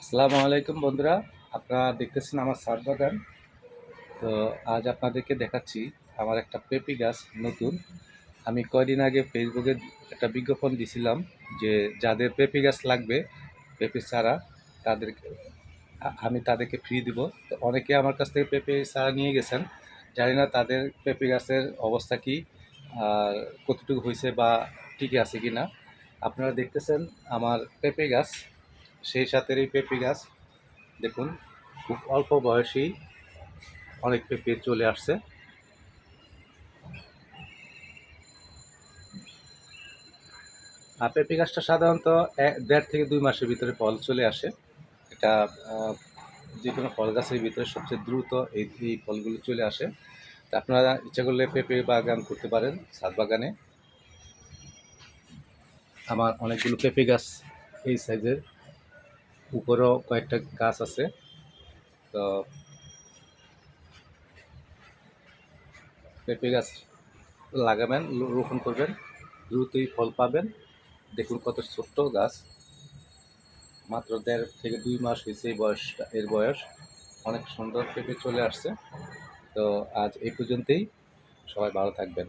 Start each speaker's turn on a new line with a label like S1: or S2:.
S1: আসসালামু আলাইকুম বন্ধুরা, আপনারা দেখতেছেন আমার ছাদ বাগান। তো আজ আপনাদেরকে দেখাচ্ছি আমার একটা পেঁপে গাছ নতুন। আমি কয়দিন আগে ফেসবুকে একটা বিজ্ঞাপন দিছিলাম যে যাদের পেঁপে গাছ লাগবে, পেঁপে চারা, তাদেরকে আমি তাদেরকে ফ্রি দিব। তো অনেকে আমার কাছ থেকে পেঁপে চারা নিয়ে গেছেন। জানি না তাদের পেঁপে গাছের অবস্থা কী, আর কতটুকু হয়েছে বা টিকে আছে কি না। আপনারা দেখতেছেন আমার পেঁপে গাছ, সেই সাথে এই পেঁপে গাছ দেখুন, খুব অল্প বয়সেই অনেক পেঁপে চলে আসছে। আর পেঁপে গাছটা সাধারণত 1.5 থেকে 2 মাসের ভিতরে ফল চলে আসে। এটা যে কোনো ফল গাছের ভিতরে সবচেয়ে দ্রুত এই ফলগুলো চলে আসে। তা আপনারা ইচ্ছা করলে পেঁপে বাগান করতে পারেন ছাদ বাগানে। আমার অনেকগুলো পেঁপে গাছ এই সাইজের, উপরেও কয়েকটা গাছ আছে। তো পেঁপে গাছ লাগাবেন, রোপণ করবেন, দ্রুতই ফল পাবেন। দেখুন কত ছোট্ট গাছ, মাত্র 1.5 থেকে 2 মাস হয়েছে এই বয়সটা, এর বয়স। অনেক সুন্দর পেঁপে চলে আসছে। তো আজ এই পর্যন্তই, সবাই ভালো থাকবেন।